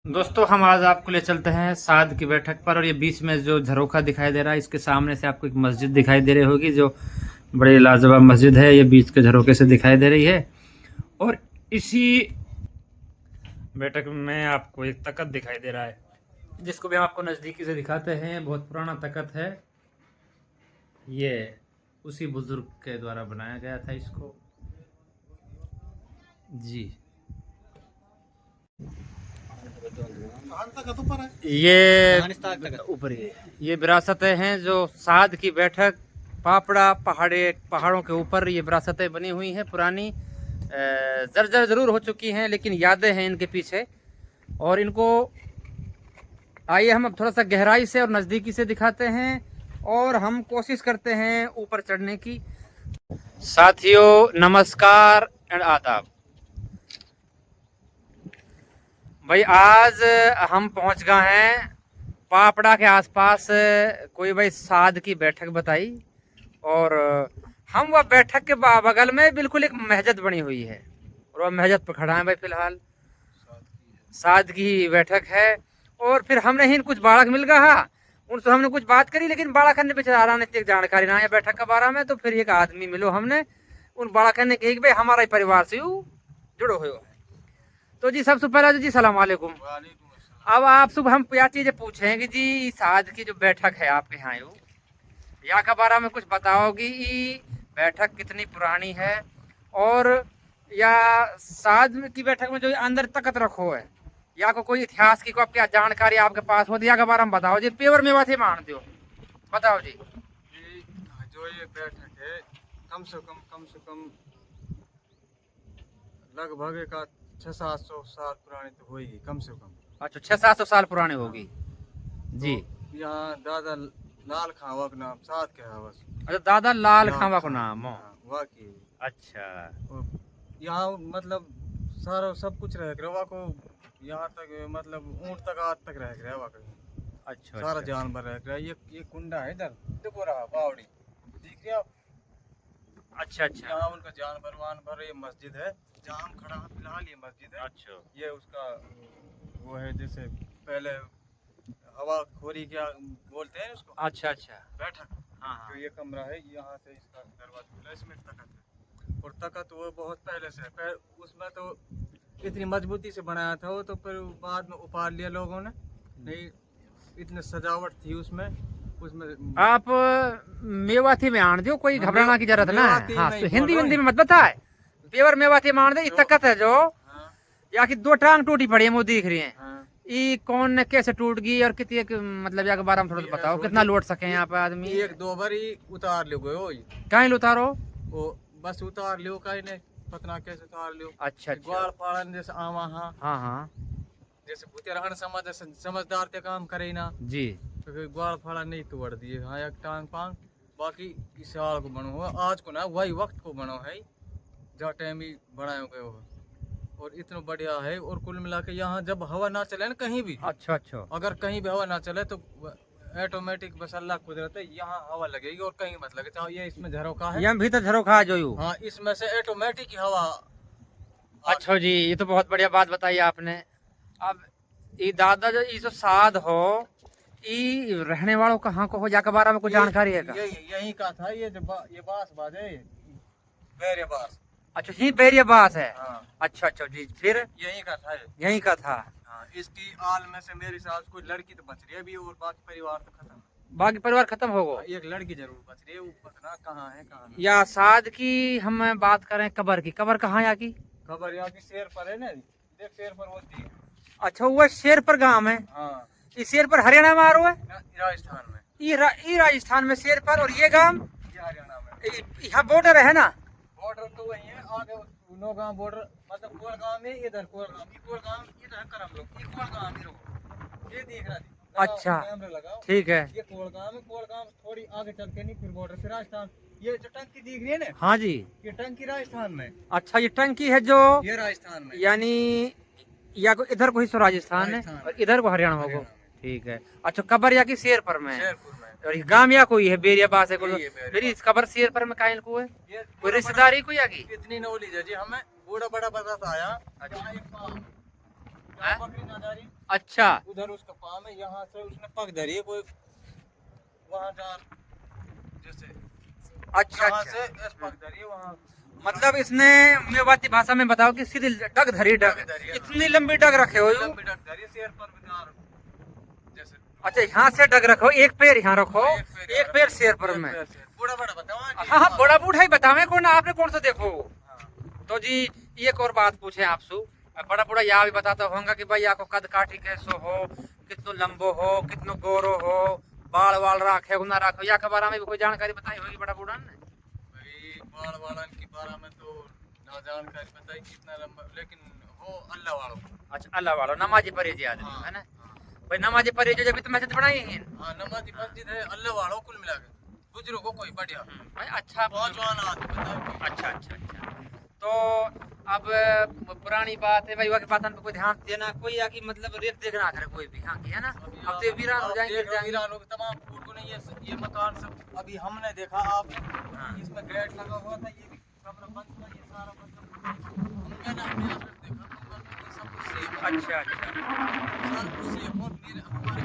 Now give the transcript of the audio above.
दोस्तों हम आज आपको ले चलते हैं साद की बैठक पर। और ये बीच में जो झरोखा दिखाई दे रहा है, इसके सामने से आपको एक मस्जिद दिखाई दे रही होगी, जो बड़ी लाजवाब मस्जिद है। ये बीच के झरोखे से दिखाई दे रही है। और इसी बैठक में आपको एक तख्त दिखाई दे रहा है, जिसको भी हम आपको नज़दीकी से दिखाते हैं। बहुत पुराना तख्त है। ये उसी बुजुर्ग के द्वारा बनाया गया था इसको जी। ये ऊपर ही ये विरासतें हैं जो साद की बैठक पापड़ा पहाड़ों के ऊपर ये विरासतें बनी हुई हैं। पुरानी जर्जर जरूर हो चुकी हैं, लेकिन यादें हैं इनके पीछे। और इनको आइए हम अब थोड़ा सा गहराई से और नज़दीकी से दिखाते हैं, और हम कोशिश करते हैं ऊपर चढ़ने की। साथियों नमस्कार एंड आदाब। भाई आज हम पहुंच गए हैं पापड़ा के आसपास। कोई भाई साद की बैठक बताई, और हम वह बैठक के बगल में बिल्कुल एक मस्जिद बनी हुई है, और वह मस्जिद पर खड़ा है भाई। फिलहाल साद की बैठक है। और फिर हमने ही कुछ बालक मिल गया, उनसे हमने कुछ बात करी, लेकिन बालक ने बेचारा ने जानकारी ना है बैठक के बारे में। तो फिर एक आदमी मिलो हमने, उन बालक ने कही कि भाई हमारा ही परिवार से जुड़ो हुए है। तो जी सबसे पहला जी सलाम वालेकुम। अब आप सब हम क्या चीजें पूछें कि जी साद की जो बैठक है आपके यहाँ, यहाँ के बारे में कुछ बताओगी। बैठक कितनी पुरानी है, और या साद की बैठक में जो अंदर तख्त रखो है, या को कोई इतिहास की को क्या जानकारी आपके पास हो, या के बारे में बताओ जी। पेवर में बात ही मान दो, बताओ जी। जो ये बैठक है कम से कम लगभग एक 600-700 साल पुरानी तो होगी कम से कम। अच्छा 600-700 साल पुरानी होगी जी। तो यहाँ दादा लाल खावा का नाम साद के है बस। अच्छा दादा लाल खावा को नाम हो। वाकई। अच्छा यहाँ मतलब सारा सब कुछ रह रवा को, यहाँ तक मतलब ऊंट तक आज तक रह रहा। अच्छा सारा अच्छा। जानवर रह रहा है। ये कुंडा है इधर देखो रहा बावड़ी दिख रही आप। अच्छा अच्छा। यहाँ उनका जानवर वानवर। ये मस्जिद है जहाँ हम खड़ा हैं फिलहाल, ये मस्जिद है। अच्छा ये उसका वो है, जैसे पहले हवा खोरी क्या बोलते हैं उसको। अच्छा अच्छा। बैठक। हाँ तो हाँ। ये कमरा है, यहाँ से इसका दरवाजा खुला, इसमें तख्त है। और तख्त वो बहुत पहले से है। उसमें तो इतनी मजबूती से बनाया था वो, तो फिर बाद में उपाड़ लिया लोगों ने। नहीं इतनी सजावट थी उसमें। आप मेवाती में आन दो, कोई घबराना की जरूरत ना है। हाँ हिंदी हिंदी में मत बताए। पेवर मेवाती में आन दे। तख्त है जो या कि 2 टांग टूटी पड़ी है, वो दिख रही है। ये कौन ने कैसे टूट गई, और कितनी मतलब या के बारे में थोड़ा बताओ, कितना लौट सके यहाँ पे आदमी। एक दो बार ही उतार लो गए कहीं उतारो वो, बस उतार लियो कहीं ने पतना कैसे उतार लियो। अच्छा ग्वाल पाड़न जैसे आवा। हाँ हाँ हाँ जैसे भूतेरहन समझदार ते काम करे ना जी। तो फिर ग्वाल फाड़ा नहीं तोड़ दिए। हाँ एक टांग पांग बाकी इस साल को बनो हो, आज को ना वही वक्त को बनो है जहाँ टाइम ही बनाए गए हो। और इतना बढ़िया है। और कुल मिला के यहाँ जब हवा ना चले ना कहीं भी, अच्छा अच्छा, अगर कहीं भी हवा ना चले तो ऑटोमेटिक बस अल्लाह कुदरत है यहाँ हवा लगेगी, और कहीं मत लगे। चाहे ये इसमें झरोखा है, यहाँ भीतर झरोखा जो यू। हाँ इसमें से ऑटोमेटिक ही हवा। अच्छा जी, ये तो बहुत बढ़िया बात बताई आपने। अब ये दादा जो ये जो साद हो, ये रहने वालों कहाँ को हो, जाके बारे में कुछ जानकारी है का? यही का था। ये बास बाजे बैरे बास। अच्छा ही बैरिया बास है। हाँ। अच्छा अच्छा जी। फिर यही का था ये। यही का था। हाँ, इसकी आल में से मेरे साथ कोई लड़की तो बच रही है अभी, और बाकी परिवार तो खत्म। बाकी परिवार खत्म हो गो। एक लड़की जरूर बच रही है, वो पता कहाँ है कहाँ नहीं। या साद की हम बात करें कबर की, कबर कहाँ यहाँ की? खबर यहाँ की शेर पर है ना, देख शेर पर होती है। अच्छा वो शेर पर गांव है। हाँ ये शेर पर हरियाणा में आ रहा है। राजस्थान में। ये राजस्थान में शेर पर, और ये गांव ये हरियाणा में। यहाँ बॉर्डर है ना। बॉर्डर तो वही है आगे नौगांव बॉर्डर, मतलब कोलगांव में इधर कोलगांव इधर करम लोग ये कोलगांव ही रहो, ये देख रहा थी। अच्छा कैमरा लगाओ ठीक है। ये कोलगांव है। कोलगांव थोड़ी आगे चल के नहीं फिर बॉर्डर से राजस्थान। ये जो टंकी दिख रही है ना, हाँ जी, ये टंकी राजस्थान में। अच्छा ये टंकी है जो, ये राजस्थान में, यानी या को इधर को हिस्सा राजस्थान है और इधर को हरियाणा होगा। ठीक है। अच्छा कबर या की शेर पर में, शेरपुर में। और ये गांव या कोई है बेरिया बास है कोई? यही है बेरिया मेरी इस कबर शेर पर में कायल को है, ये कोई रिश्तेदारी कोई या की? इतनी नॉलेज है जी हमें। बूढ़ा बड़ा बताता आया। हैं? बकरी ना जा रही, अच्छा उधर उसका पाँव है, यहाँ से उसने पग धरी है, कोई वहाँ जा जैसे अच्छा यहाँ अच्छा। से ऐसे पग धरी है वहाँ। मतलब इसने मेवाती भाषा में बताओ कि सीधी डग धरी डग, डग धरी है, इतनी लंबी डग रखे हो यूं? लंबी डग धरी है, शेर पर बिचार जैसे। अच्छा यहाँ से डग रखो, एक पैर यहाँ रखो, एक पैर शेर पर में। बूढ़ा बड़ा बताओ हाँ हाँ बड़ा बूढ़ा ही बतावे कौन, आपने कौन सा देखो। हाँ। तो जी एक और बात पूछे आपसे, बड़ा बूढ़ा यह भी बताता होगा कि भाई आपको कद काठी कैसो हो, कितनो लंबो हो, कितनो गोरो हो, बाल वाल राखे हो ना राखे, या के बारे में भी कोई जानकारी बताई होगी बड़ा बूढ़ा ने? भाई बाल वालन की बारे में तो ना जानकारी बताई कितना लंबा, लेकिन हो अल्लाह वालों। अच्छा अल्लाह वालो नमाजी परहेजी आदमी हाँ, है ना हाँ। भाई, नमाजी परहेजी जब तो मैसेज बनाई है। हाँ नमाजी मस्जिद है, अल्लाह वालों कुल मिला के बुजुर्गों कोई बढ़िया भाई अच्छा पहुंचवाना आदमी बताओ। अच्छा अच्छा अच्छा। तो अब पुरानी बात है भाई, वह के पातन पे कोई ध्यान देना कोई, या कि मतलब रेख देखना करे कोई भी, हाँ की है ना। अब तो वीरान हो जाएंगे, गिर जाएंगे। वीरान हो गए तमाम फूट को नहीं, ये मकान सब अभी हमने देखा, आप हाँ। इसमें गेट लगा हुआ था, ये भी कमरा बंद था, ये सारा मतलब मैंने अपने आंखों से देखा, तो मतलब ये सब कुछ सेफ है। अच्छा अच्छा सब कुछ सेफ और मेरे हमारे